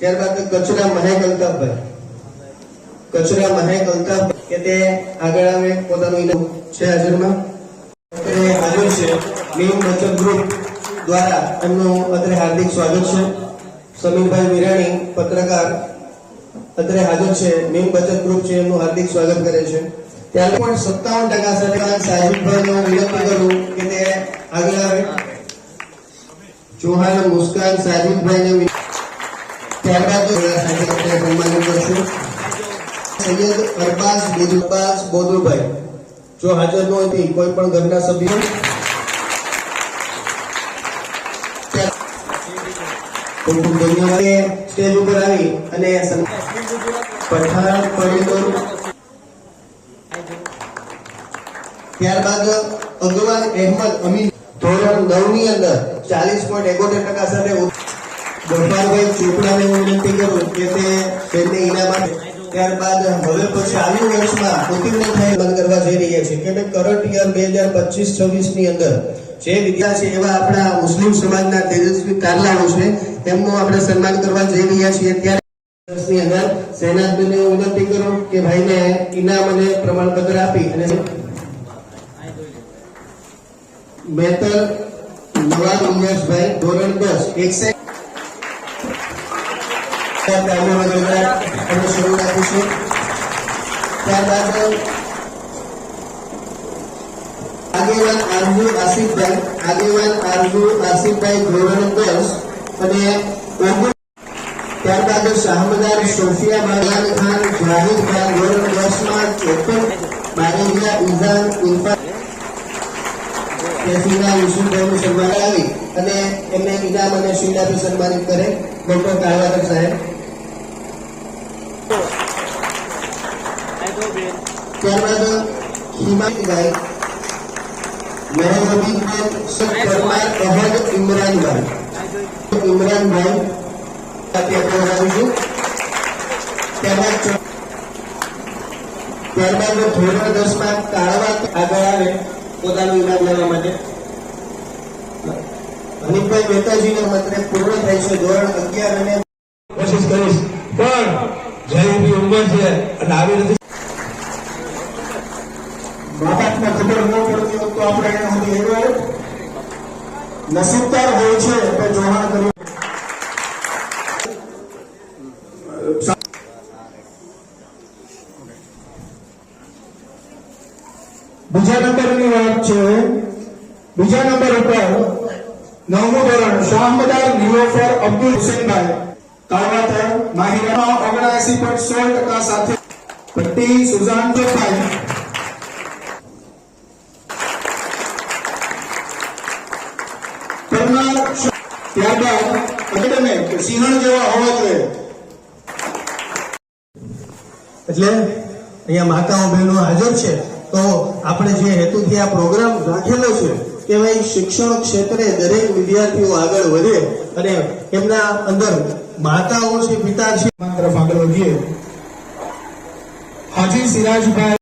ત્યારબાદ કચરા મહેક અલ્તાફભાઈ, કચરા મહેક અલ્તાફભાઈ કે તે આગળ આવે પોતાનું ઇનામ છે હાજરમાં હાજર છે. મેઇન બચત ગ્રુપ દ્વારા એમનું અત્રે હાર્દિક સ્વાગત છે. સમીરભાઈ વિરાણી પત્રકાર અત્રે હાજર છે. મેઇન બચત ગ્રુપ છે એમનું હાર્દિક સ્વાગત કરે છે. ત્યારે પણ 57% સાથે સાહિબભાઈનો વિનંતી કરું કે તે આગળ આવે. ચૌહાણ મુસ્કાન સાહિબભાઈને ત્યારબાદ સન્માનિત કરશું. સૈયદ અરબાઝ બોદુભાઈ જો હાજર ન હોય કોઈ પણ ઘરના સભ્યો ખૂબ ખૂબ ધન્યવાદ. સ્ટેજ ઉપર આવી અને પઠાણ પરિમલ ત્યારબાદ અગવાન અહેમદ અમીન ધોરણ 9 ની અંદર 40.71% સાથે ગોપાલભાઈ ચોપડાને વિનંતી કરું કે તે તેમને ઇનામ આપે. ત્યારબાદ હવે પછી આવી વર્ષમાં ઉત્તીર્ણ થઈ બંધ કરવા જઈ રહ્યા છે કે કરંટ યર 2025-26 ની અંદર જે વિદ્યાર્થી છે એવા આપણા મુસ્લિમ સમાજના તેજસ્વી તારલાઓ છે તેમનું આપણે સન્માન કરવા જઈ રહ્યા છીએ. ત્યારે ની અંદર સેનાદને વિનંતી કરું કે ભાઈને ઇનામ અને પ્રમાણપત્ર આપી અને મેતર નવાબ ઉલ્લાસભાઈ ધોરણ 10 એક સેકન્ડ શરૂ રાખીશું. ત્યારબાદ આગેવાન આરજુ આસિફભાઈ ધોરણ 10 અને ત્યારબાદ શાહમદાર સોફિયા બાગાન ખાન જાહિદભાઈ ધોરણ 10 માં 53 બારેલિયા ઇઝાન ઇરફાન કેસીના યુસુફભાઈનું સન્માન આવી અને એમને ઇનામ અને શીલ્ડ આપી સન્માનિત કરે ડોક્ટર કાળવાકર સાહેબ. ત્યારબાદ હિમાયતભાઈ મહેરબીનબેન પરમાર અહદ ઇમરાનભાઈ સાથે આપણે આવીશું. ત્યારબાદ ધોરણ 10 માં કાળવા આગળ આવે પોતાનું ઇનામ લેવા માટે. હનીફભાઈ મહેતાજીનો મતને પૂર્ણ થાય છે. ધોરણ 11 અને કોશિશ કરીશ પણ જયની ઉંમર છે અને આવી નથી બાળકને ખબર ન પડતી હોય તો આપણે એને સુધી એવો નસીબદાર હોય છે કે જોહાણ કર્યું. બીજા નંબરની વાત છે. બીજા નંબર ઉપર 9મું ધોરણ શાહમદાર નિલોફર અબ્દુલ હુસેનભાઈ કાળવાતર માહિરામાં 79.16% સાથે પટ્ટી સુઝાન જોભાઈ ત્યારબાદ એકેડેમિક સિંહણ જેવા હોવા જોઈએ. એટલે અહીંયા માતાઓ બહેનો હાજર છે તો આપણે જે હેતુથી આ પ્રોગ્રામ રાખેલો છે કે ભાઈ શિક્ષણ ક્ષેત્રે દરેક વિદ્યાર્થીઓ આગળ વધે અને એમના અંદર માતાઓ છે પિતા છે તરફ આગળ વધીએ. હાજી સિરાજભાઈ